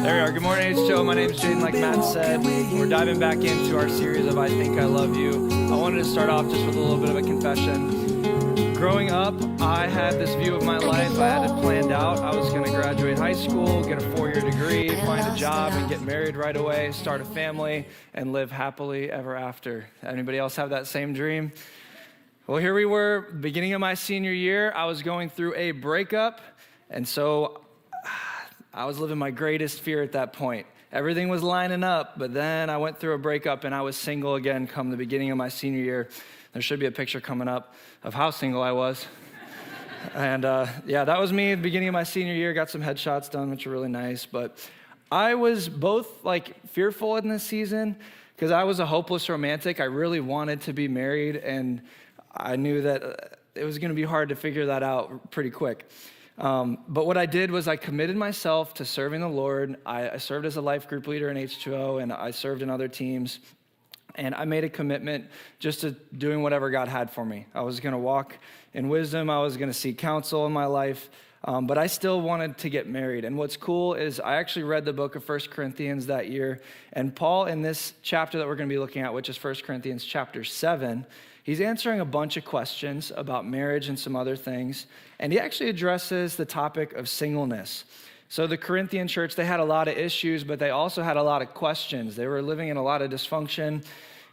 There we are. Good morning, H2O. My name's Jaden, like Matt said. We're diving back into our series of I Think I Love You. I wanted to start off just with a little bit of a confession. Growing up, I had this view of my life. I had it planned out. I was going to graduate high school, get a 4-year degree, find a job, and get married right away, start a family, and live happily ever after. Anybody else have that same dream? Well, here we were, beginning of my senior year. I was going through a breakup, and so I was living my greatest fear at that point. Everything was lining up, but then I went through a breakup and I was single again come the beginning of my senior year. There should be a picture coming up of how single I was. And that was me at the beginning of my senior year. Got some headshots done, which are really nice. But I was both fearful in this season because I was a hopeless romantic. I really wanted to be married, and I knew that it was going to be hard to figure that out pretty quick. But what I did was I committed myself to serving the Lord. I served as a life group leader in H2O, and I served in other teams. And I made a commitment just to doing whatever God had for me. I was going to walk in wisdom. I was going to seek counsel in my life. But I still wanted to get married. And what's cool is I actually read the book of 1 Corinthians that year. And Paul, in this chapter that we're going to be looking at, which is 1 Corinthians chapter 7, he's answering a bunch of questions about marriage and some other things. And he actually addresses the topic of singleness. So the Corinthian church, they had a lot of issues, but they also had a lot of questions. They were living in a lot of dysfunction,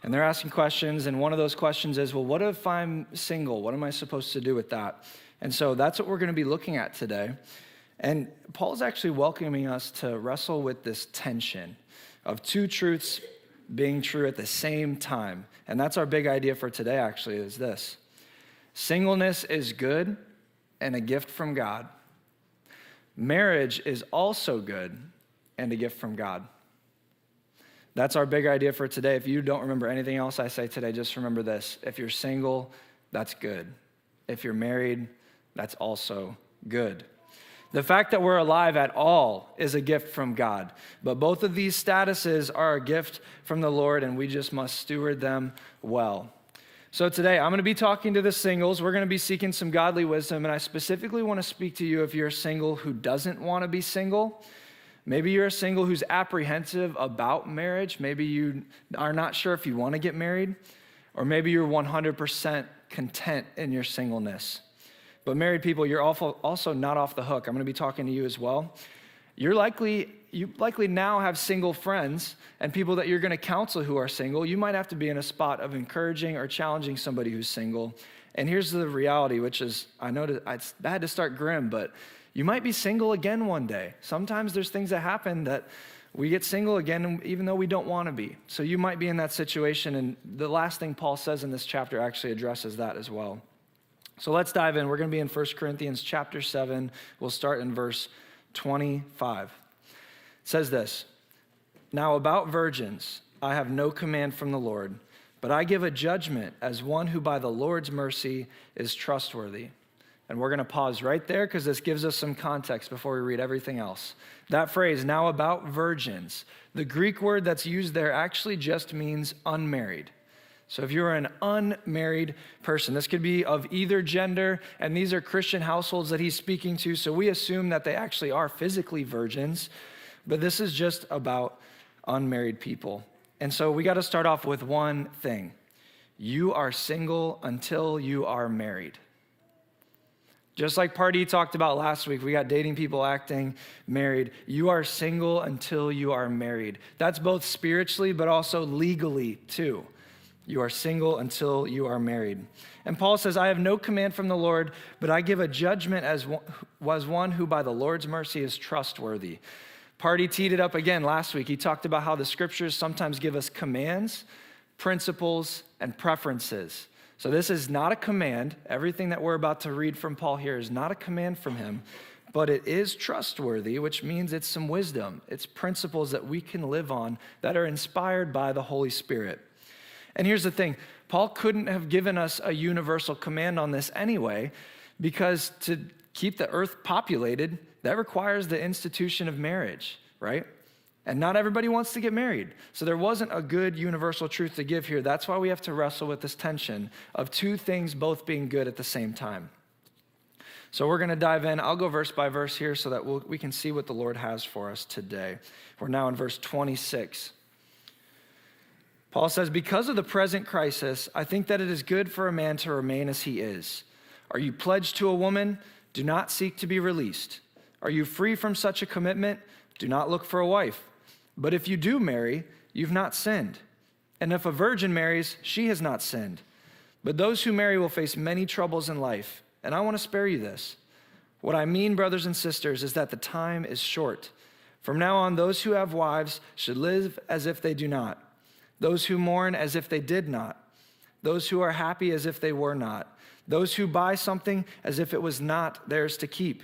and they're asking questions. And one of those questions is, well, what if I'm single? What am I supposed to do with that? And so that's what we're going to be looking at today. And Paul's actually welcoming us to wrestle with this tension of two truths being true at the same time. And that's our big idea for today, actually, is this. Singleness is good and a gift from God. Marriage is also good and a gift from God. That's our big idea for today. If you don't remember anything else I say today, just remember this. If you're single, that's good. If you're married, that's also good. The fact that we're alive at all is a gift from God. But both of these statuses are a gift from the Lord, and we just must steward them well. So today, I'm going to be talking to the singles. We're going to be seeking some godly wisdom, and I specifically want to speak to you if you're a single who doesn't want to be single. Maybe you're a single who's apprehensive about marriage. Maybe you are not sure if you want to get married, or maybe you're 100% content in your singleness. But married people, you're also not off the hook. I'm going to be talking to you as well. You likely now have single friends and people that you're going to counsel who are single. You might have to be in a spot of encouraging or challenging somebody who's single. And here's the reality, which is, I know it's bad to start grim, but you might be single again one day. Sometimes there's things that happen that we get single again, even though we don't want to be. So you might be in that situation, and the last thing Paul says in this chapter actually addresses that as well. So let's dive in. We're going to be in 1 Corinthians chapter 7. We'll start in verse 25. It says this, "Now about virgins, I have no command from the Lord, but I give a judgment as one who by the Lord's mercy is trustworthy." And we're going to pause right there because this gives us some context before we read everything else. That phrase, "now about virgins," the Greek word that's used there actually just means unmarried. So if you're an unmarried person, this could be of either gender, and these are Christian households that he's speaking to, so we assume that they actually are physically virgins, but this is just about unmarried people. And so we got to start off with one thing. You are single until you are married. Just like Party talked about last week, we got dating people acting married. You are single until you are married. That's both spiritually, but also legally too. You are single until you are married. And Paul says, "I have no command from the Lord, but I give a judgment as one who by the Lord's mercy is trustworthy." Party teed it up again last week. He talked about how the scriptures sometimes give us commands, principles, and preferences. So this is not a command. Everything that we're about to read from Paul here is not a command from him, but it is trustworthy, which means it's some wisdom. It's principles that we can live on that are inspired by the Holy Spirit. And here's the thing, Paul couldn't have given us a universal command on this anyway, because to keep the earth populated, that requires the institution of marriage, right? And not everybody wants to get married. So there wasn't a good universal truth to give here. That's why we have to wrestle with this tension of two things both being good at the same time. So we're going to dive in. I'll go verse by verse here so that we can see what the Lord has for us today. We're now in verse 26. Paul says, because of the present crisis, I think that it is good for a man to remain as he is. Are you pledged to a woman? Do not seek to be released. Are you free from such a commitment? Do not look for a wife. But if you do marry, you've not sinned. And if a virgin marries, she has not sinned. But those who marry will face many troubles in life. And I want to spare you this. What I mean, brothers and sisters, is that the time is short. From now on, those who have wives should live as if they do not. Those who mourn as if they did not. Those who are happy as if they were not. Those who buy something as if it was not theirs to keep.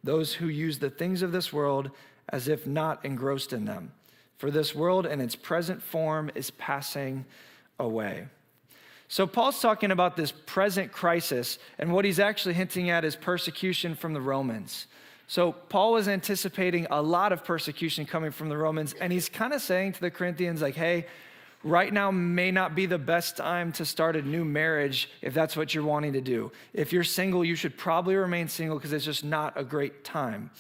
Those who use the things of this world as if not engrossed in them. For this world in its present form is passing away. So Paul's talking about this present crisis, and what he's actually hinting at is persecution from the Romans. So Paul was anticipating a lot of persecution coming from the Romans, and he's kind of saying to the Corinthians, like, hey, right now may not be the best time to start a new marriage if that's what you're wanting to do. If you're single, you should probably remain single because it's just not a great time.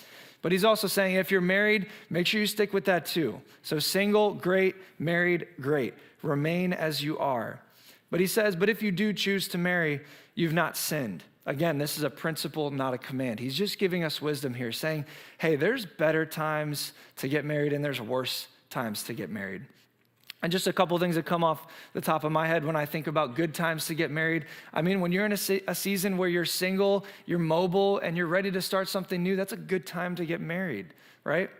But he's also saying if you're married, make sure you stick with that too. So single, great. Married, great. Remain as you are. But he says, but if you do choose to marry, you've not sinned. Again, this is a principle, not a command. He's just giving us wisdom here, saying, hey, there's better times to get married and there's worse times to get married. And just a couple of things that come off the top of my head when I think about good times to get married. I mean, when you're in a season where you're single, you're mobile, and you're ready to start something new, that's a good time to get married, right?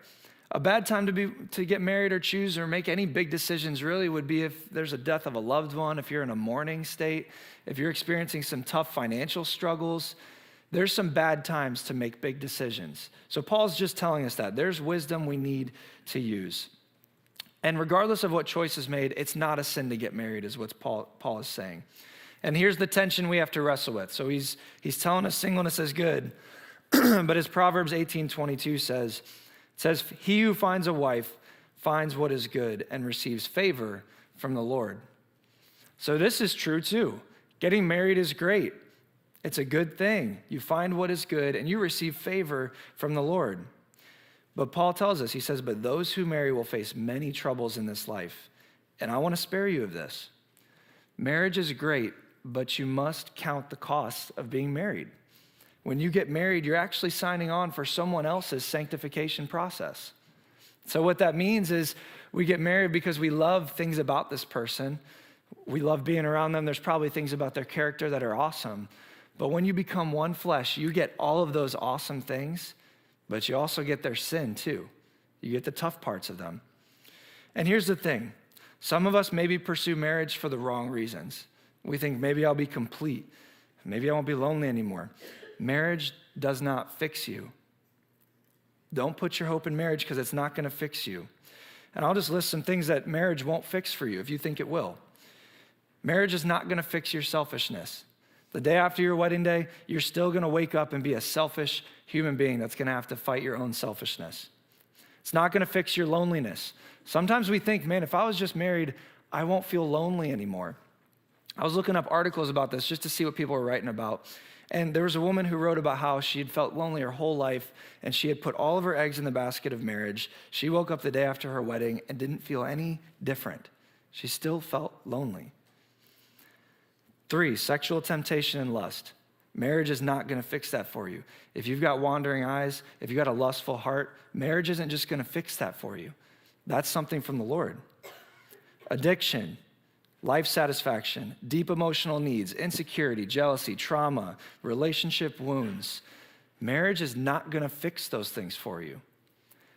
A bad time to get married or choose or make any big decisions really would be if there's a death of a loved one, if you're in a mourning state, if you're experiencing some tough financial struggles. There's some bad times to make big decisions. So Paul's just telling us that. There's wisdom we need to use. And regardless of what choice is made, it's not a sin to get married is what Paul is saying. And here's the tension we have to wrestle with. So he's telling us singleness is good, but as Proverbs 18:22 says, it says, he who finds a wife finds what is good and receives favor from the Lord. So this is true too. Getting married is great. It's a good thing. You find what is good and you receive favor from the Lord. But Paul tells us, he says, but those who marry will face many troubles in this life. And I want to spare you of this. Marriage is great, but you must count the cost of being married. When you get married, you're actually signing on for someone else's sanctification process. So what that means is we get married because we love things about this person. We love being around them. There's probably things about their character that are awesome. But when you become one flesh, you get all of those awesome things, but you also get their sin too. You get the tough parts of them. And here's the thing. Some of us maybe pursue marriage for the wrong reasons. We think maybe I'll be complete. Maybe I won't be lonely anymore. Marriage does not fix you. Don't put your hope in marriage because it's not going to fix you. And I'll just list some things that marriage won't fix for you if you think it will. Marriage is not going to fix your selfishness. The day after your wedding day, you're still going to wake up and be a selfish human being that's going to have to fight your own selfishness. It's not going to fix your loneliness. Sometimes we think, man, if I was just married, I won't feel lonely anymore. I was looking up articles about this just to see what people were writing about. And there was a woman who wrote about how she had felt lonely her whole life, and she had put all of her eggs in the basket of marriage. She woke up the day after her wedding and didn't feel any different. She still felt lonely. 3, sexual temptation and lust. Marriage is not going to fix that for you. If you've got wandering eyes, if you've got a lustful heart, marriage isn't just going to fix that for you. That's something from the Lord. Addiction. Life satisfaction, deep emotional needs, insecurity, jealousy, trauma, relationship wounds. Marriage is not going to fix those things for you.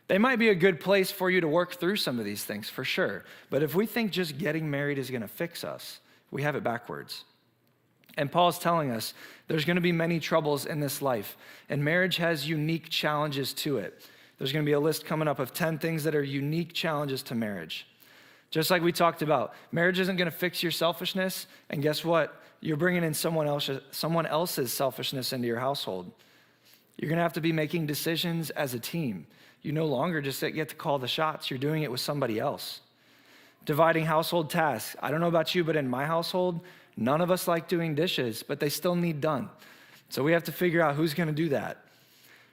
They might be a good place for you to work through some of these things, for sure. But if we think just getting married is going to fix us, we have it backwards. And Paul's telling us there's going to be many troubles in this life, and marriage has unique challenges to it. There's going to be a list coming up of 10 things that are unique challenges to marriage. Just like we talked about, marriage isn't going to fix your selfishness, and guess what? You're bringing in someone else's selfishness into your household. You're going to have to be making decisions as a team. You no longer just get to call the shots. You're doing it with somebody else. Dividing household tasks. I don't know about you, but in my household, none of us like doing dishes, but they still need done. So we have to figure out who's going to do that.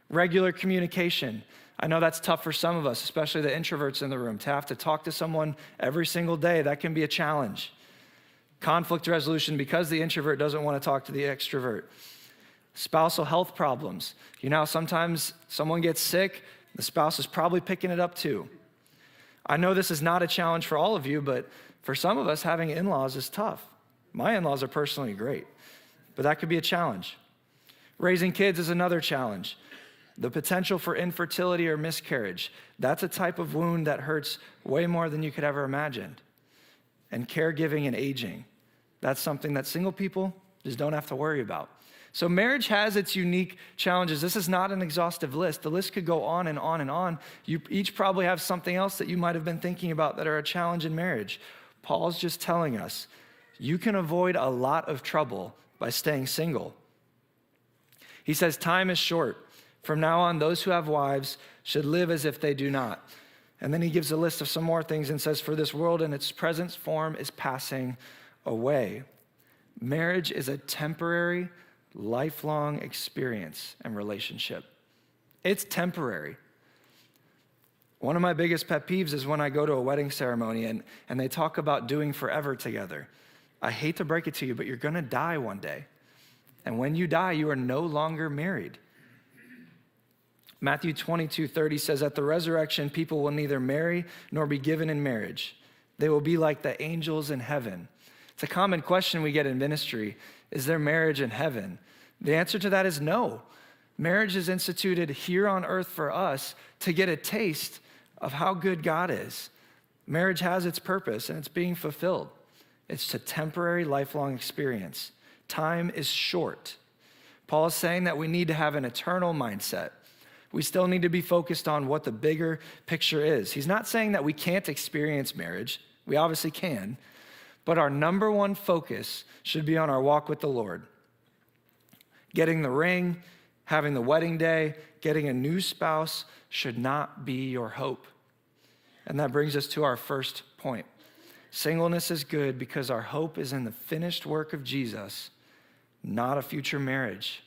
Regular communication. I know that's tough for some of us, especially the introverts in the room. To have to talk to someone every single day, that can be a challenge. Conflict resolution because the introvert doesn't want to talk to the extrovert. Spousal health problems. You know, sometimes someone gets sick, the spouse is probably picking it up too. I know this is not a challenge for all of you, but for some of us, having in-laws is tough. My in-laws are personally great, but that could be a challenge. Raising kids is another challenge. The potential for infertility or miscarriage, that's a type of wound that hurts way more than you could ever imagine. And caregiving and aging, that's something that single people just don't have to worry about. So marriage has its unique challenges. This is not an exhaustive list. The list could go on and on and on. You each probably have something else that you might have been thinking about that are a challenge in marriage. Paul's just telling us, you can avoid a lot of trouble by staying single. He says, time is short. From now on, those who have wives should live as if they do not. And then he gives a list of some more things and says, for this world in its present form is passing away. Marriage is a temporary, lifelong experience and relationship. It's temporary. One of my biggest pet peeves is when I go to a wedding ceremony and they talk about doing forever together. I hate to break it to you, but you're going to die one day. And when you die, you are no longer married. Matthew 22:30 says, at the resurrection, people will neither marry nor be given in marriage. They will be like the angels in heaven. It's a common question we get in ministry. Is there marriage in heaven? The answer to that is no. Marriage is instituted here on earth for us to get a taste of how good God is. Marriage has its purpose and it's being fulfilled. It's a temporary, lifelong experience. Time is short. Paul is saying that we need to have an eternal mindset. We still need to be focused on what the bigger picture is. He's not saying that we can't experience marriage. We obviously can. But our number one focus should be on our walk with the Lord. Getting the ring, having the wedding day, getting a new spouse should not be your hope. And that brings us to our first point. Singleness is good because our hope is in the finished work of Jesus, not a future marriage.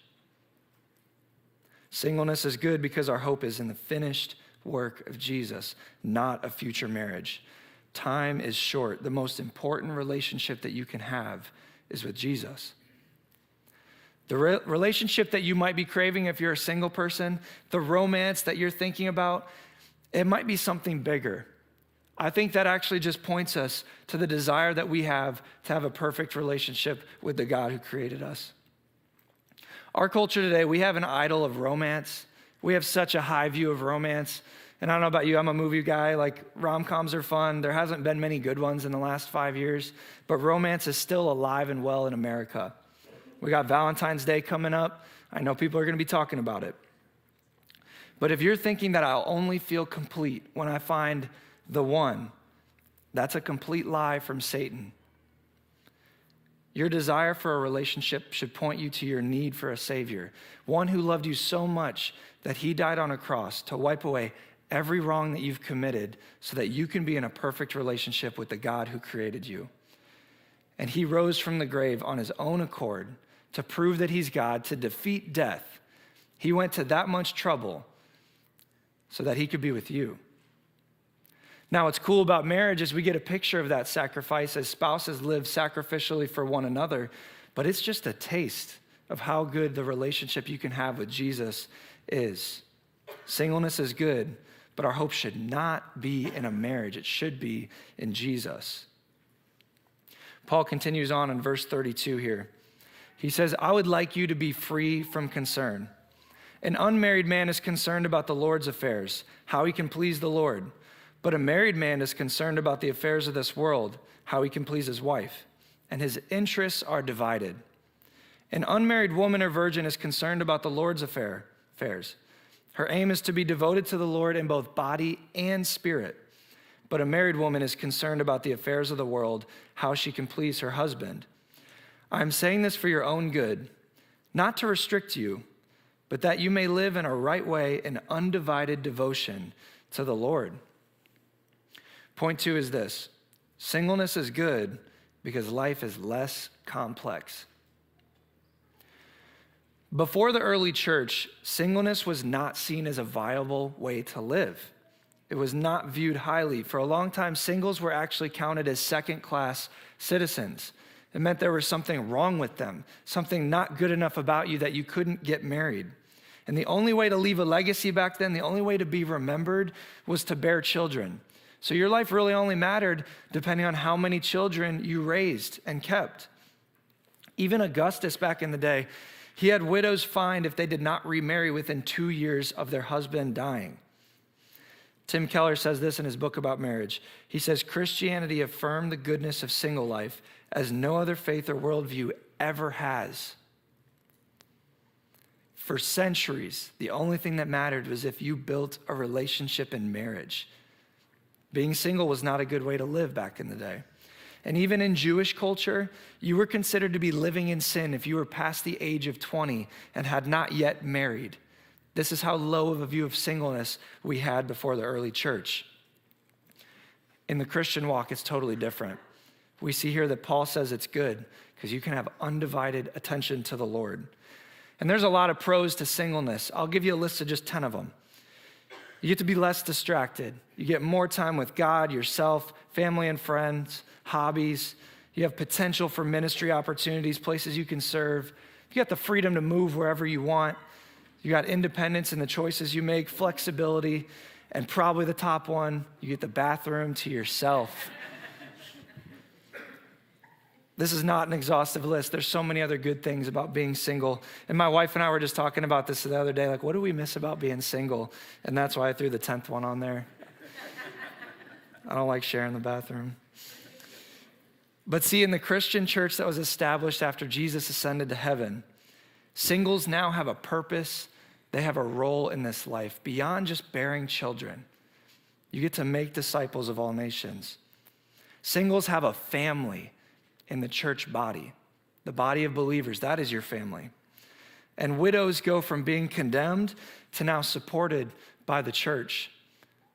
Singleness is good because our hope is in the finished work of Jesus, not a future marriage. Time is short. The most important relationship that you can have is with Jesus. The relationship that you might be craving if you're a single person, the romance that you're thinking about, it might be something bigger. I think that actually just points us to the desire that we have to have a perfect relationship with the God who created us. Our culture today, we have an idol of romance. We have such a high view of romance. And I don't know about you, I'm a movie guy. Like, rom-coms are fun. There hasn't been many good ones in the last 5 years, but romance is still alive and well in America. We got Valentine's Day coming up. I know people are going to be talking about it. But if you're thinking that I'll only feel complete when I find the one, that's a complete lie from Satan. Your desire for a relationship should point you to your need for a Savior, one who loved you so much that he died on a cross to wipe away every wrong that you've committed so that you can be in a perfect relationship with the God who created you. And he rose from the grave on his own accord to prove that he's God, to defeat death. He went to that much trouble so that he could be with you. Now, what's cool about marriage is we get a picture of that sacrifice as spouses live sacrificially for one another, but it's just a taste of how good the relationship you can have with Jesus is. Singleness is good, but our hope should not be in a marriage. It should be in Jesus. Paul continues on in verse 32 here. He says, I would like you to be free from concern. An unmarried man is concerned about the Lord's affairs, how he can please the Lord. But a married man is concerned about the affairs of this world, how he can please his wife, and his interests are divided. An unmarried woman or virgin is concerned about the Lord's affairs. Her aim is to be devoted to the Lord in both body and spirit. But a married woman is concerned about the affairs of the world, how she can please her husband. I'm saying this for your own good, not to restrict you, but that you may live in a right way in undivided devotion to the Lord. Point 2 is this: singleness is good because life is less complex. Before the early church, singleness was not seen as a viable way to live. It was not viewed highly. For a long time, singles were actually counted as second-class citizens. It meant there was something wrong with them, something not good enough about you that you couldn't get married. And the only way to leave a legacy back then, the only way to be remembered was to bear children. So your life really only mattered depending on how many children you raised and kept. Even Augustus back in the day, he had widows fined if they did not remarry within 2 years of their husband dying. Tim Keller says this in his book about marriage. He says, Christianity affirmed the goodness of single life as no other faith or worldview ever has. For centuries, the only thing that mattered was if you built a relationship in marriage. Being single was not a good way to live back in the day. And even in Jewish culture, you were considered to be living in sin if you were past the age of 20 and had not yet married. This is how low of a view of singleness we had before the early church. In the Christian walk, it's totally different. We see here that Paul says it's good because you can have undivided attention to the Lord. And there's a lot of pros to singleness. I'll give you a list of just 10 of them. You get to be less distracted. You get more time with God, yourself, family and friends, hobbies. You have potential for ministry opportunities, places you can serve. You got the freedom to move wherever you want. You got independence in the choices you make, flexibility, and probably the top one, you get the bathroom to yourself. This is not an exhaustive list. There's so many other good things about being single. And my wife and I were just talking about this the other day, like, what do we miss about being single? And that's why I threw the 10th one on there. I don't like sharing the bathroom. But see, in the Christian church that was established after Jesus ascended to heaven, singles now have a purpose. They have a role in this life beyond just bearing children. You get to make disciples of all nations. Singles have a family in the church body, the body of believers. That is your family. And widows go from being condemned to now supported by the church.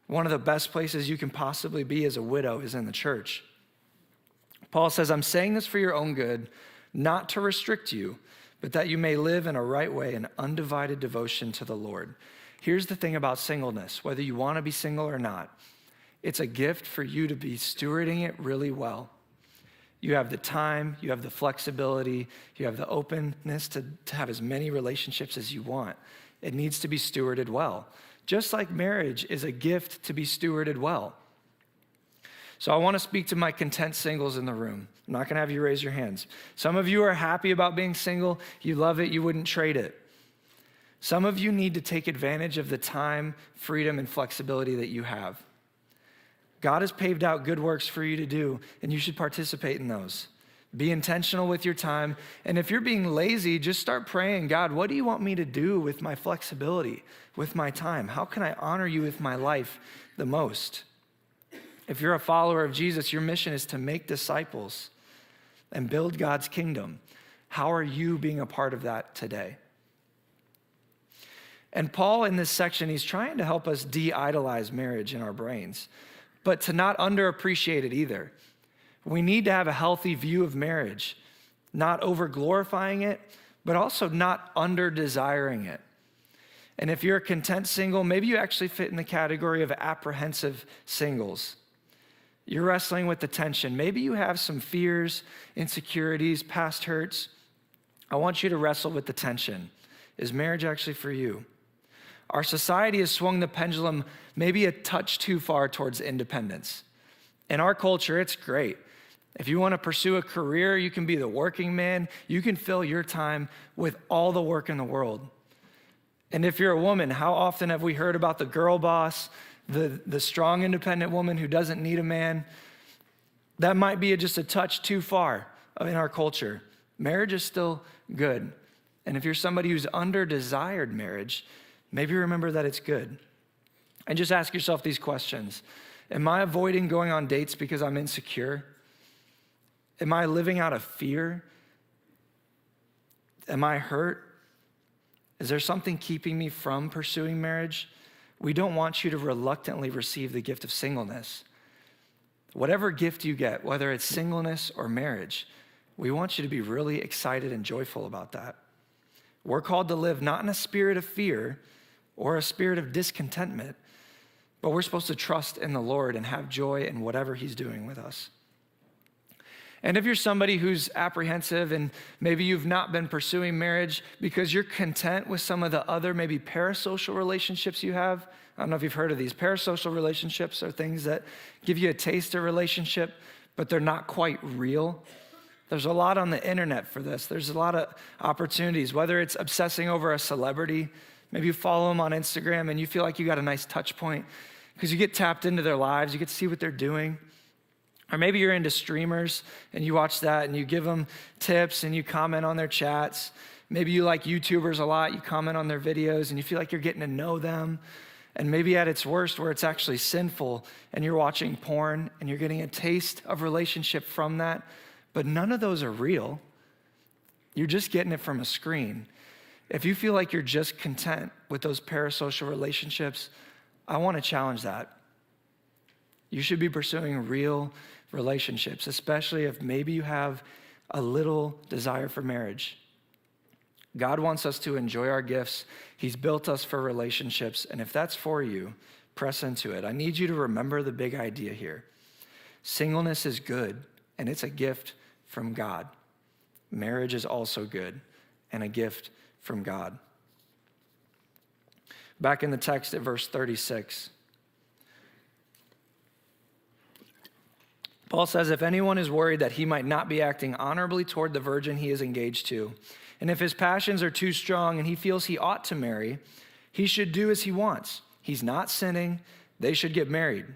One of the best places you can possibly be as a widow is in the church. Paul says, I'm saying this for your own good, not to restrict you, but that you may live in a right way in undivided devotion to the Lord. Here's the thing about singleness, whether you want to be single or not, it's a gift for you to be stewarding it really well. You have the time, you have the flexibility, you have the openness to have as many relationships as you want. It needs to be stewarded well. Just like marriage is a gift to be stewarded well. So I want to speak to my content singles in the room. I'm not going to have you raise your hands. Some of you are happy about being single. You love it. You wouldn't trade it. Some of you need to take advantage of the time, freedom, and flexibility that you have. God has paved out good works for you to do, and you should participate in those. Be intentional with your time. And if you're being lazy, just start praying, God, what do you want me to do with my flexibility, with my time? How can I honor you with my life the most? If you're a follower of Jesus, your mission is to make disciples and build God's kingdom. How are you being a part of that today? And Paul, in this section, he's trying to help us de-idolize marriage in our brains, but to not underappreciate it either. We need to have a healthy view of marriage, not over-glorifying it, but also not under-desiring it. And if you're a content single, maybe you actually fit in the category of apprehensive singles. You're wrestling with the tension. Maybe you have some fears, insecurities, past hurts. I want you to wrestle with the tension. Is marriage actually for you? Our society has swung the pendulum maybe a touch too far towards independence. In our culture, it's great. If you want to pursue a career, you can be the working man. You can fill your time with all the work in the world. And if you're a woman, how often have we heard about the girl boss, the strong, independent woman who doesn't need a man? That might be just a touch too far in our culture. Marriage is still good. And if you're somebody who's under-desired marriage, maybe remember that it's good. And just ask yourself these questions. Am I avoiding going on dates because I'm insecure? Am I living out of fear? Am I hurt? Is there something keeping me from pursuing marriage? We don't want you to reluctantly receive the gift of singleness. Whatever gift you get, whether it's singleness or marriage, we want you to be really excited and joyful about that. We're called to live not in a spirit of fear or a spirit of discontentment, but we're supposed to trust in the Lord and have joy in whatever he's doing with us. And if you're somebody who's apprehensive and maybe you've not been pursuing marriage because you're content with some of the other maybe parasocial relationships you have, I don't know if you've heard of these. Parasocial relationships are things that give you a taste of relationship, but they're not quite real. There's a lot on the internet for this. There's a lot of opportunities, whether it's obsessing over a celebrity. Maybe you follow them on Instagram and you feel like you got a nice touch point because you get tapped into their lives. You get to see what they're doing. Or maybe you're into streamers and you watch that and you give them tips and you comment on their chats. Maybe you like YouTubers a lot. You comment on their videos and you feel like you're getting to know them. And maybe at its worst where it's actually sinful and you're watching porn and you're getting a taste of relationship from that. But none of those are real. You're just getting it from a screen. If you feel like you're just content with those parasocial relationships, I want to challenge that. You should be pursuing real relationships, especially if maybe you have a little desire for marriage. God wants us to enjoy our gifts. He's built us for relationships. And if that's for you, press into it. I need you to remember the big idea here. Singleness is good, and it's a gift from God. Marriage is also good and a gift from God. Back in the text at verse 36, Paul says, if anyone is worried that he might not be acting honorably toward the virgin he is engaged to, and if his passions are too strong and he feels he ought to marry, he should do as he wants. He's not sinning. They should get married.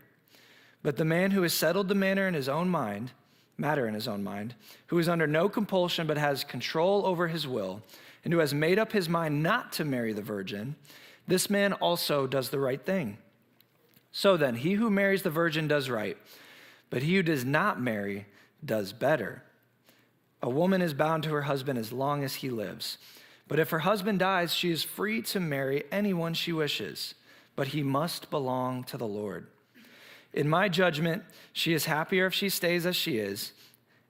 But the man who has settled the matter in his own mind, who is under no compulsion but has control over his will, and who has made up his mind not to marry the virgin, this man also does the right thing. So then, he who marries the virgin does right, but he who does not marry does better. A woman is bound to her husband as long as he lives. But if her husband dies, she is free to marry anyone she wishes, but he must belong to the Lord. In my judgment, she is happier if she stays as she is,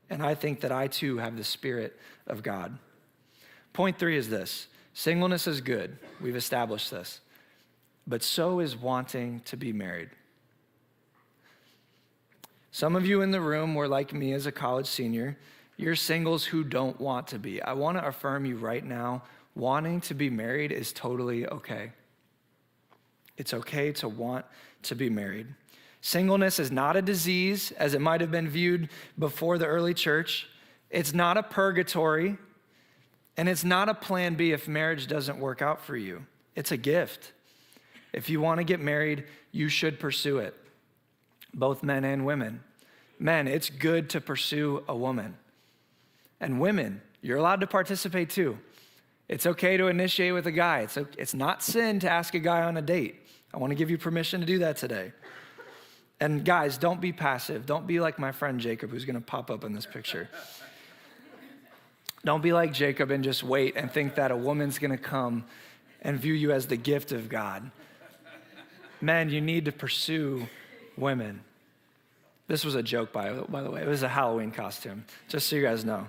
and I think that I too have the Spirit of God. Point 3 is this. Singleness is good. We've established this. But so is wanting to be married. Some of you in the room were like me as a college senior. You're singles who don't want to be. I want to affirm you right now, wanting to be married is totally okay. It's okay to want to be married. Singleness is not a disease, as it might have been viewed before the early church. It's not a purgatory, and it's not a plan B if marriage doesn't work out for you. It's a gift. If you want to get married, you should pursue it, both men and women. Men, it's good to pursue a woman. And women, you're allowed to participate too. It's okay to initiate with a guy. It's not sin to ask a guy on a date. I want to give you permission to do that today. And guys, don't be passive. Don't be like my friend Jacob, who's going to pop up in this picture. Don't be like Jacob and just wait and think that a woman's going to come and view you as the gift of God. Men, you need to pursue women. This was a joke, by the way. It was a Halloween costume, just so you guys know.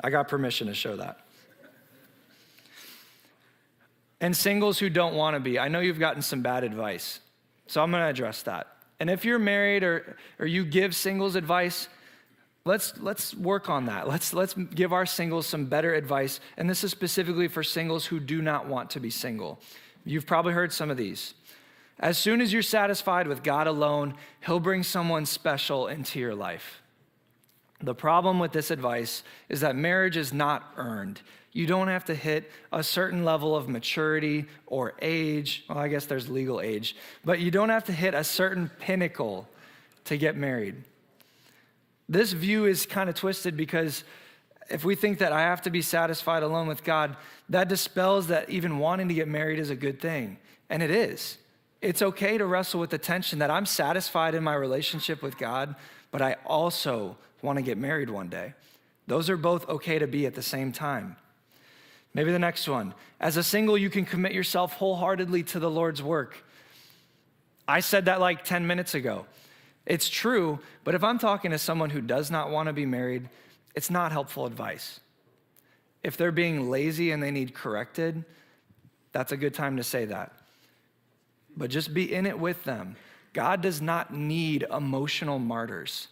I got permission to show that. And singles who don't want to be, I know you've gotten some bad advice, so I'm going to address that. And if you're married or you give singles advice, let's work on that. Let's give our singles some better advice. And this is specifically for singles who do not want to be single. You've probably heard some of these. As soon as you're satisfied with God alone, He'll bring someone special into your life. The problem with this advice is that marriage is not earned. You don't have to hit a certain level of maturity or age. Well, I guess there's legal age, but you don't have to hit a certain pinnacle to get married. This view is kind of twisted because if we think that I have to be satisfied alone with God, that dispels that even wanting to get married is a good thing. And it is. It's okay to wrestle with the tension that I'm satisfied in my relationship with God, but I also want to get married one day. Those are both okay to be at the same time. Maybe the next one. As a single, you can commit yourself wholeheartedly to the Lord's work. I said that like 10 minutes ago. It's true, but if I'm talking to someone who does not want to be married, it's not helpful advice. If they're being lazy and they need corrected, that's a good time to say that. But just be in it with them. God does not need emotional martyrs.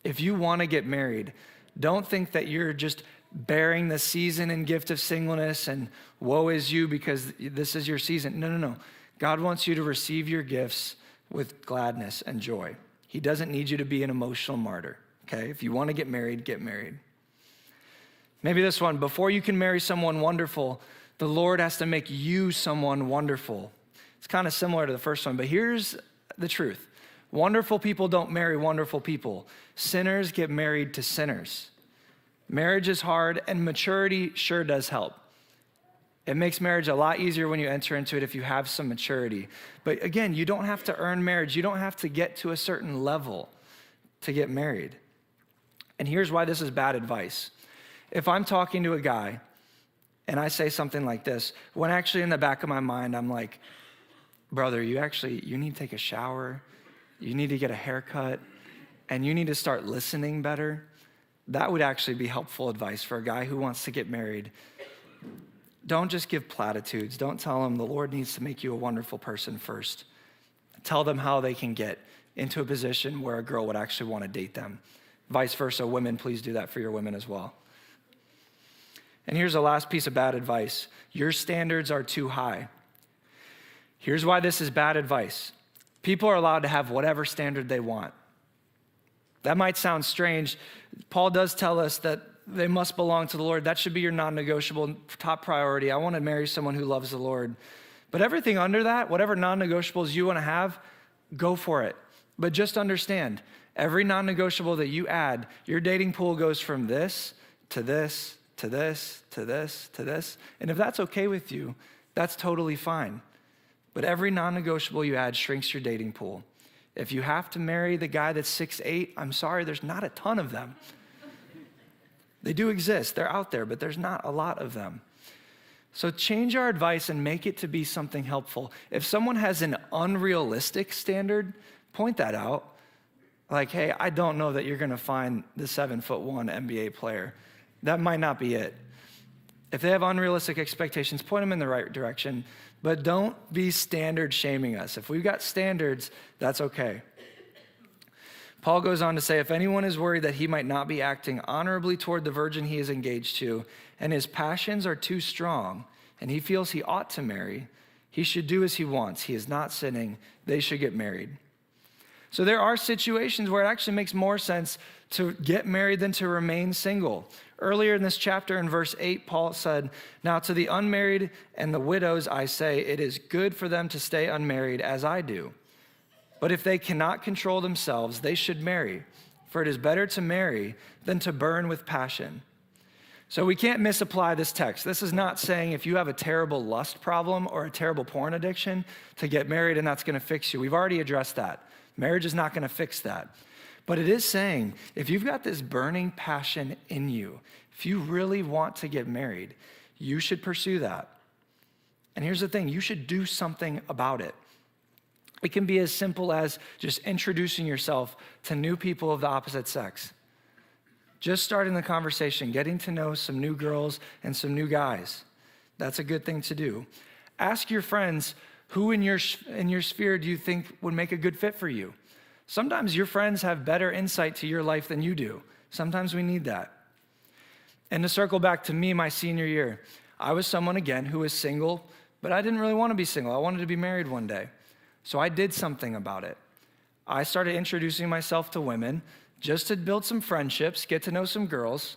If you want to get married, don't think that you're just bearing the season and gift of singleness and woe is you because this is your season. No. God wants you to receive your gifts with gladness and joy. He doesn't need you to be an emotional martyr, okay? If you want to get married, get married. Maybe this one, before you can marry someone wonderful, the Lord has to make you someone wonderful. It's kind of similar to the first one, but here's the truth. Wonderful people don't marry wonderful people. Sinners get married to sinners. Marriage is hard, and maturity sure does help. It makes marriage a lot easier when you enter into it if you have some maturity. But again, you don't have to earn marriage. You don't have to get to a certain level to get married. And here's why this is bad advice. If I'm talking to a guy and I say something like this, when actually in the back of my mind, I'm like, brother, you need to take a shower, you need to get a haircut, and you need to start listening better. That would actually be helpful advice for a guy who wants to get married. Don't just give platitudes. Don't tell them the Lord needs to make you a wonderful person first. Tell them how they can get into a position where a girl would actually want to date them. Vice versa, women, please do that for your women as well. And here's the last piece of bad advice. Your standards are too high. Here's why this is bad advice. People are allowed to have whatever standard they want. That might sound strange. Paul does tell us that they must belong to the Lord. That should be your non-negotiable top priority. I want to marry someone who loves the Lord. But everything under that, whatever non-negotiables you want to have, go for it. But just understand, every non-negotiable that you add, your dating pool goes from this to this to this to this to this. And if that's okay with you, that's totally fine. But every non-negotiable you add shrinks your dating pool. If you have to marry the guy that's 6'8", I'm sorry, there's not a ton of them. They do exist, they're out there, but there's not a lot of them. So change our advice and make it to be something helpful. If someone has an unrealistic standard, point that out. Like, hey, I don't know that you're gonna find the 7'1" NBA player. That might not be it. If they have unrealistic expectations, point them in the right direction, but don't be standard shaming us. If we've got standards, that's okay. Paul goes on to say, if anyone is worried that he might not be acting honorably toward the virgin he is engaged to, and his passions are too strong, and he feels he ought to marry, he should do as he wants. He is not sinning. They should get married. So there are situations where it actually makes more sense to get married than to remain single. Earlier in this chapter, in verse 8, Paul said, now to the unmarried and the widows I say, it is good for them to stay unmarried as I do. But if they cannot control themselves, they should marry, for it is better to marry than to burn with passion. So we can't misapply this text. This is not saying if you have a terrible lust problem or a terrible porn addiction to get married and that's gonna fix you. We've already addressed that. Marriage is not gonna fix that. But it is saying, if you've got this burning passion in you, if you really want to get married, you should pursue that. And here's the thing, you should do something about it. It can be as simple as just introducing yourself to new people of the opposite sex. Just starting the conversation, getting to know some new girls and some new guys. That's a good thing to do. Ask your friends, who in your sphere do you think would make a good fit for you? Sometimes your friends have better insight to your life than you do. Sometimes we need that. And to circle back to me, my senior year, I was someone, again, who was single, but I didn't really want to be single. I wanted to be married one day. So I did something about it. I started introducing myself to women just to build some friendships, get to know some girls.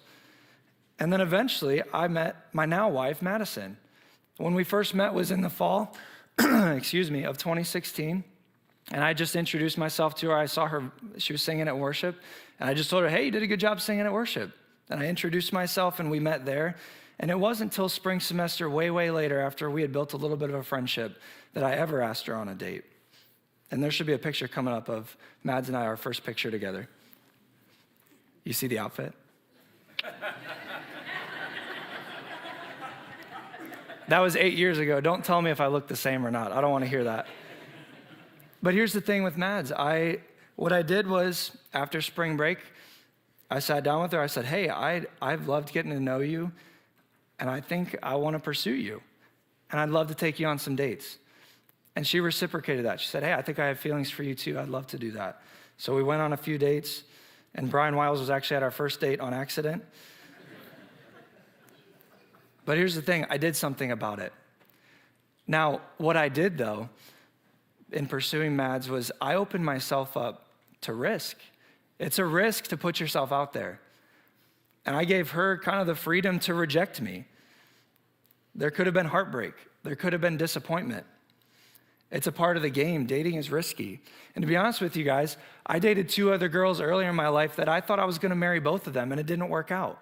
And then eventually I met my now wife, Madison. When we first met was in the fall, of 2016. And I just introduced myself to her. I saw her, she was singing at worship. And I just told her, hey, you did a good job singing at worship. And I introduced myself and we met there. And it wasn't until spring semester, way, way later, after we had built a little bit of a friendship, that I ever asked her on a date. And there should be a picture coming up of Mads and I, our first picture together. You see the outfit? That was 8 years ago. Don't tell me if I look the same or not. I don't want to hear that. But here's the thing with Mads. What I did was, after spring break, I sat down with her. I said, hey, I've loved getting to know you. and I think I want to pursue you, and I'd love to take you on some dates. And she reciprocated that. She said, hey, I think I have feelings for you too. I'd love to do that. So we went on a few dates, and Brian Wiles was actually at our first date on accident. But here's the thing, I did something about it. Now, what I did though, in pursuing Mads, was I opened myself up to risk. It's a risk to put yourself out there. And I gave her kind of the freedom to reject me. There could have been heartbreak. There could have been disappointment. It's a part of the game. Dating is risky. And to be honest with you guys, I dated 2 other girls earlier in my life that I thought I was going to marry both of them, and it didn't work out.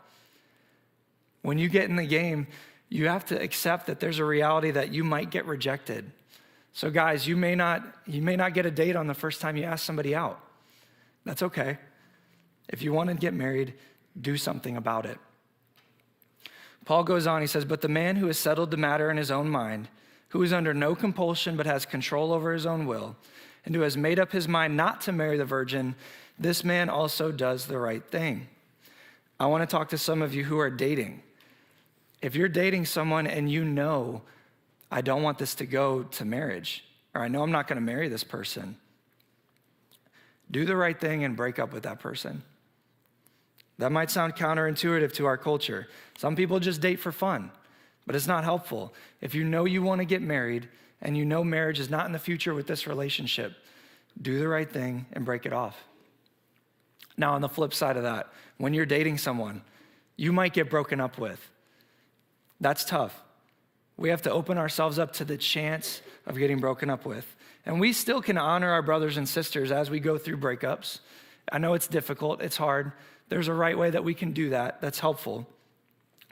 When you get in the game, you have to accept that there's a reality that you might get rejected. So guys, you may not get a date on the first time you ask somebody out. That's okay. If you want to get married, do something about it. Paul goes on, he says, but the man who has settled the matter in his own mind, who is under no compulsion but has control over his own will, and who has made up his mind not to marry the virgin, this man also does the right thing. I want to talk to some of you who are dating. If you're dating someone and you know, I don't want this to go to marriage, or I know I'm not going to marry this person, do the right thing and break up with that person. That might sound counterintuitive to our culture. Some people just date for fun, but it's not helpful. If you know you want to get married and you know marriage is not in the future with this relationship, do the right thing and break it off. Now, on the flip side of that, when you're dating someone, you might get broken up with. That's tough. We have to open ourselves up to the chance of getting broken up with. And we still can honor our brothers and sisters as we go through breakups. I know it's difficult, it's hard. There's a right way that we can do that that's helpful.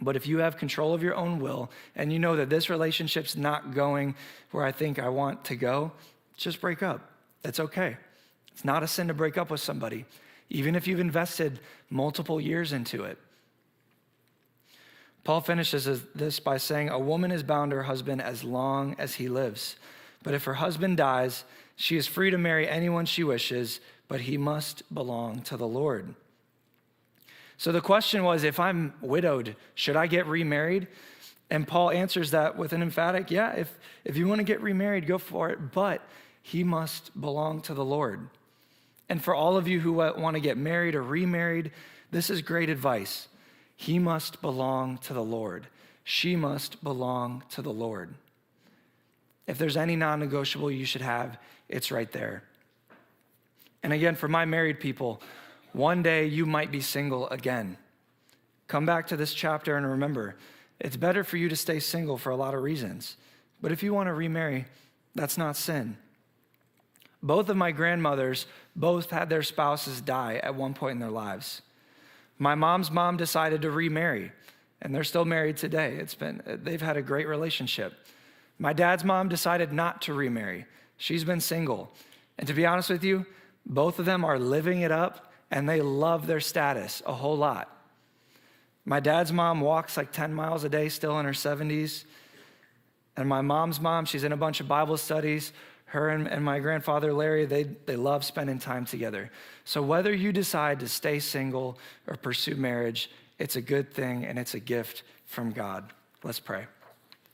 But if you have control of your own will and you know that this relationship's not going where I think I want to go, just break up. It's okay. It's not a sin to break up with somebody, even if you've invested multiple years into it. Paul finishes this by saying, a woman is bound to her husband as long as he lives. But if her husband dies, she is free to marry anyone she wishes, but he must belong to the Lord. So the question was, if I'm widowed, should I get remarried? And Paul answers that with an emphatic, yeah, if you want to get remarried, go for it, but he must belong to the Lord. And for all of you who want to get married or remarried, this is great advice. He must belong to the Lord. She must belong to the Lord. If there's any non-negotiable you should have, it's right there. And again, for my married people, one day you might be single again. Come back to this chapter and remember, it's better for you to stay single for a lot of reasons. But if you want to remarry, that's not sin. Both of my grandmothers both had their spouses die at one point in their lives. My mom's mom decided to remarry, and they're still married today. They've had a great relationship. My dad's mom decided not to remarry. She's been single. And to be honest with you, both of them are living it up, and they love their status a whole lot. My dad's mom walks like 10 miles a day, still in her 70s. And my mom's mom, she's in a bunch of Bible studies. Her and my grandfather, Larry, they love spending time together. So whether you decide to stay single or pursue marriage, it's a good thing and it's a gift from God. Let's pray.